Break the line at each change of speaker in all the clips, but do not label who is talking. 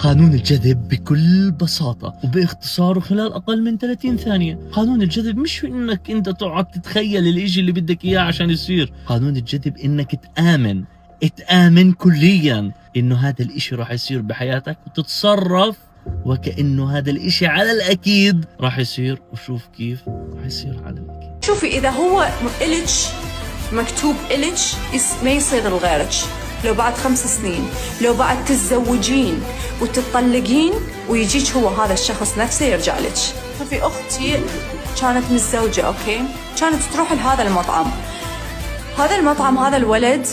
قانون الجذب بكل بساطة وباختصار خلال أقل من 30 ثانية. قانون الجذب مش إنك أنت تقعد تتخيل الإشي اللي بدك إياه عشان يصير. قانون الجذب إنك تآمن كليا إنه هذا الإشي راح يصير بحياتك وتتصرف وكأنه هذا الإشي على الأكيد راح يصير، وشوف كيف راح يصير على الأكيد.
شوفي إذا هو إلك مكتوب إلك ما يصير لغيرك. لو بعد 5 سنين، لو بعد تتزوجين وتطلقين ويجيك هو هذا الشخص نفسه يرجع لك. شوفي أختي كانت متزوجة أوكي، كانت تروح لهذا المطعم. هذا الولد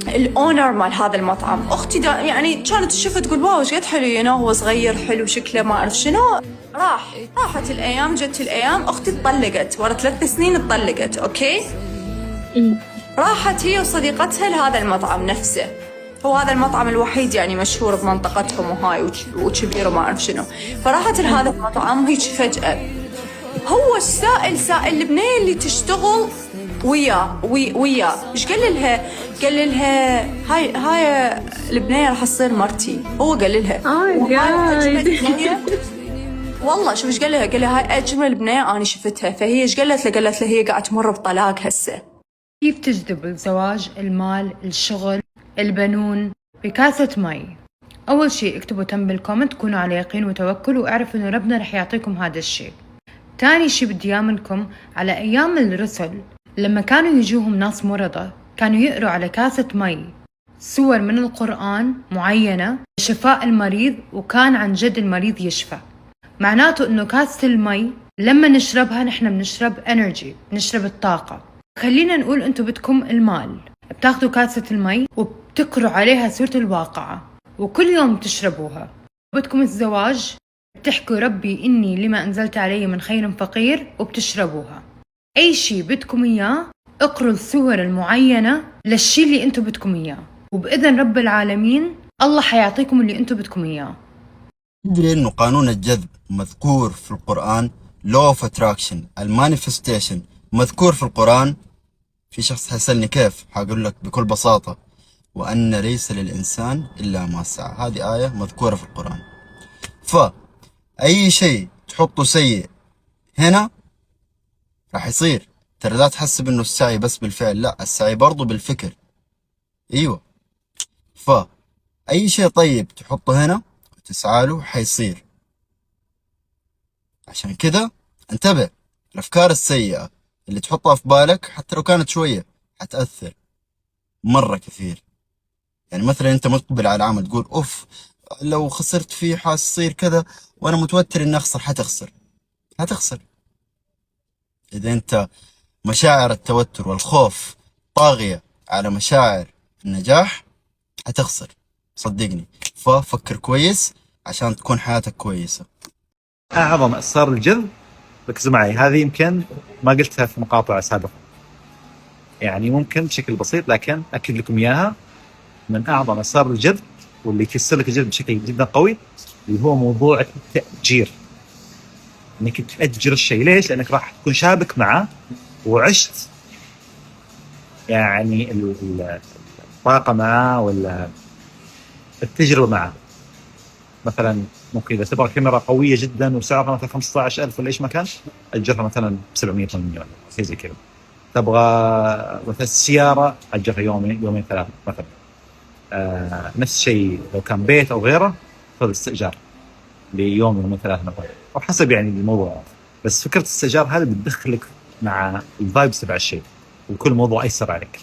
الأونر مال هذا المطعم. أختي يعني كانت تشوف تقول واو ايش قد حلو، هو صغير حلو شكله ما أعرف شنو. راحت الأيام، جت الأيام، أختي اتطلقت ورا 3 سنين اتطلقت أوكي. راحت هي وصديقتها لهذا المطعم نفسه، هو هذا المطعم الوحيد يعني مشهور بمنطقتهم وهاي وكبير وما أعرف شنو. فراحت لهذا المطعم هيك فجأة هو سائل البنية اللي تشتغل وياه ايش قال لها هاي البنية راح تصير مرتي. هو قال لها والله شوف ايش قال لها هاي اجمل بنية انا شفتها. فهي ايش قالت له هي قاعده تمر بطلاق هسه.
كيف تجذب الزواج، المال، الشغل، البنون بكاسة مي؟ أول شيء اكتبوا تم بالكومنت، كونوا على يقين وتوكل واعرفوا إنه ربنا رح يعطيكم هذا الشيء. تاني شيء بدي منكم، على أيام الرسل لما كانوا يجوهم ناس مرضى كانوا يقروا على كاسة مي سور من القرآن معينة لشفاء المريض، وكان عن جد المريض يشفى. معناته إنه كاسة المي لما نشربها نحن بنشرب انرجي، بنشرب الطاقة. خلينا نقول انتو بدكم المال، بتاخدوا كاسة المي وبتقروا عليها سورة الواقعة وكل يوم بتشربوها. بدكم الزواج، بتحكوا ربي إني لما أنزلت علي من خير فقير وبتشربوها. أي شي بدكم إياه اقروا السور المعينة للشي اللي انتو بدكم إياه، وبإذن رب العالمين الله حيعطيكم اللي انتو بدكم إياه.
تدري إنه قانون الجذب مذكور في القرآن؟ Law of Attraction المانيفستيشن مذكور في القرآن. في شخص هيسألني كيف، هقول لك بكل بساطة، وأن ليس للإنسان إلا ما سعى. هذه آية مذكورة في القرآن. فأي شيء تحطه سيء هنا راح يصير. ترى لا تحسب إنه السعي بس بالفعل، لا، السعي برضو بالفكر. أيوة، فأي شيء طيب تحطه هنا وتسعى له حيصير. عشان كذا انتبه، الأفكار السيئة اللي تحطها في بالك حتى لو كانت شوية حتأثر مرة كثير. يعني مثلا انت مقبل على العمل تقول اوف لو خسرت فيه حاصير كذا وانا متوتر اني اخسر. حتخسر. اذا انت مشاعر التوتر والخوف طاغية على مشاعر النجاح حتخسر، صدقني. ففكر كويس عشان تكون حياتك كويسة.
أعظم أسرار الجذب، ركزوا معي، هذه يمكن ما قلتها في مقاطع سابقة، يعني ممكن بشكل بسيط لكن أكد لكم إياها. من أعظم أسرار الجذب واللي يكسر لك الجذب بشكل جدا قوي اللي هو موضوع التأجير. إنك تأجر الشيء. ليش؟ لأنك راح تكون شابك معه وعشت يعني الطاقة معه ولا التجربة معه. مثلا ممكن إذا تبغى كاميرا قوية جدا وسعرها مثلا 15,000 ولا إيش ما كان، أجرها مثلا 700-800 ولا شيء زي كذا. تبغى مثلا السيارة أجرها يومين 3 مثلا. نفس الشيء لو كان بيت أو غيره، خذ استئجار ليوم 3 مثلا، أو حسب يعني الموضوع. بس فكرة الاستئجار هذا بتدخلك مع الفايبس تبع الشيء وكل موضوع أيسر عليك.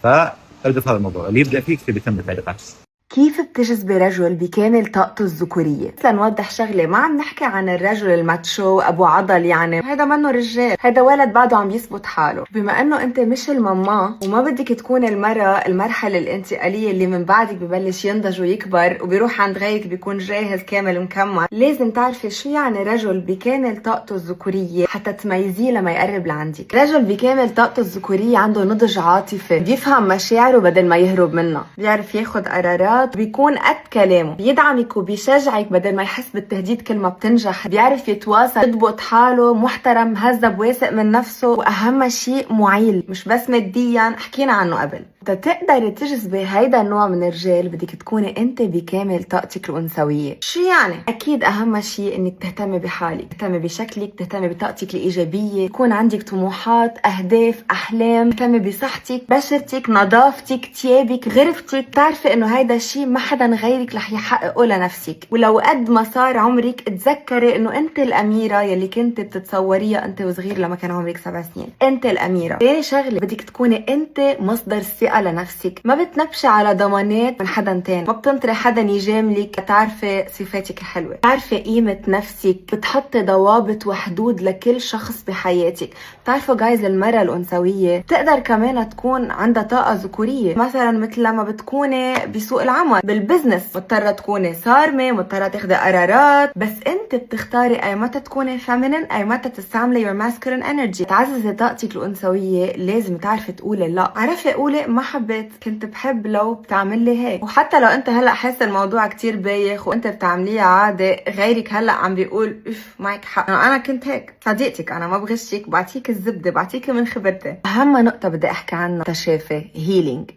فأبدأ في هذا الموضوع اللي يبدأ فيك تبي تم التعليقات.
كيف بتجذبي رجل بكامل طاقته الذكورية؟ لنوضح شغلة، ما عم نحكي عن الرجل الماتشو أبو عضل، يعني هذا منه رجال، هذا ولد بعده عم يثبت حاله. بما أنه أنت مش الماما وما بدك تكون المرحلة الانتقالية اللي من بعدك ببلش ينضج ويكبر وبيروح عند غيرك بيكون جاهز كامل مكمل، لازم تعرفي شو يعني رجل بكامل طاقته الذكورية حتى تميزيه لما يقرب لعندك. رجل بكامل طاقته الذكورية عنده نضج عاطفي، بيفهم مشاعره بدل ما يهرب منها، بيعرف ياخد قرارات، بيكون قد كلامه، بيدعمك وبيشجعك بدل ما يحس بالتهديد كل ما بتنجح، بيعرف يتواصل، يضبط حاله، محترم، مهذب، واثق من نفسه، واهم شيء معيل، مش بس ماديا، حكينا عنه قبل. تقدري تجذبي هيدا النوع من الرجال بدك تكوني انت بكامل طاقتك الانثويه. شو يعني؟ اكيد اهم شيء انك تهتمي بحالك، تهتمي بشكلك، تهتمي بطاقتك الايجابيه، يكون عندك طموحات، اهداف، احلام، تهتمي بصحتك، بشرتك، نظافتك، تيابك، غرفتك. تعرفي انه هيدا الشيء ما حدا غيرك رح يحققه لنفسك. ولو قد ما صار عمرك تذكري انه انت الاميره يلي كنت بتتصوريها انت وصغير لما كان عمرك 7 سنين. انت الاميره. ثاني شغله بدك تكوني انت مصدر الثقه لنفسك، ما بتنبشي على ضمانات من حدا تاني، ما بتنطري حدا يجاملك. تعرفي صفاتك حلوه، تعرفي قيمه نفسك، بتحطي ضوابط وحدود لكل شخص بحياتك. بتعرفوا جايز المرأة الأنثوية بتقدر كمان تكون عندها طاقة ذكورية، مثلا مثل لما بتكوني بسوق العمل بالبزنس مضطرة تكوني صارمة، مضطرة تاخدي قرارات، بس انت بتختاري اي متى تكوني فيمينين، اي متى تستعملي your masculine energy. تعززي طاقتك الأنثوية لازم تعرفي تقولي لا. عرفي قولي ما حبيت، كنت بحب لو بتعملي هيك. وحتى لو انت هلا حاسه الموضوع كتير بايخ وانت بتعمليها عادي، غيرك هلا عم بيقول اف معك حق، انا كنت هيك صديقتك، انا ما بغشك، بعطيك الزبده، بعطيكي من خبرتي. اهم نقطه بدي احكي عنها تشافي، هيلينج.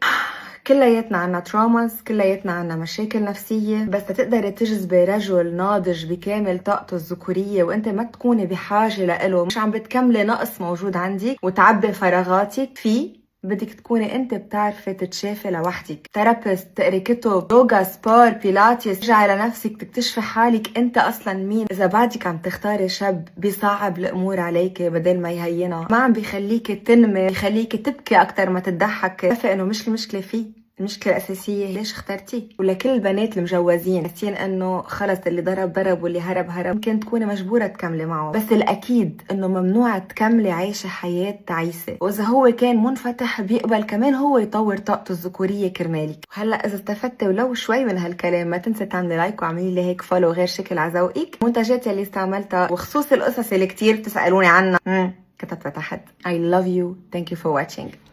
كلياتنا عنا تروماز، كلياتنا عنا مشاكل نفسية، بس تقدري تجذبي رجل ناضج بكامل طاقته الذكورية وانت ما تكوني بحاجة لإله، مش عم بتكملي نقص موجود عندك وتعبي فراغاتك فيه، بدك تكوني انت بتعرفي تتشافي لوحدك. ثيرابيست، تقري كتب، يوغا، سبور، بيلاتيس، ترجعي لنفسك، تكتشفي حالك انت اصلا مين. اذا بعدك عم تختاري شاب بيصعب الامور عليكي بدل ما يهينها، ما عم بيخليكي تنمي، بيخليكي تبكي اكتر ما تضحكي، عارفه انه مش المشكله فيه، المشكلة الأساسية ليش اخترتيه. ولكل البنات المجوزين حاسين انه خلص اللي ضرب ضرب واللي هرب هرب، ممكن تكوني مجبورة تكملي معه، بس الأكيد انه ممنوع تكملي عايشة حياة تعيسة. وإذا هو كان منفتح بيقبل كمان هو يطور طاقته الذكورية كرمالك. وهلا إذا استفدتي ولو شوي من هالكلام ما تنسي تعملي لايك وعملي لي هيك فولو غير شكل على ذوقك. منتجات اللي استعملتها وخصوص القصص اللي كتير بتسألوني عنها كتبتها تحت. I love you. Thank you for watching.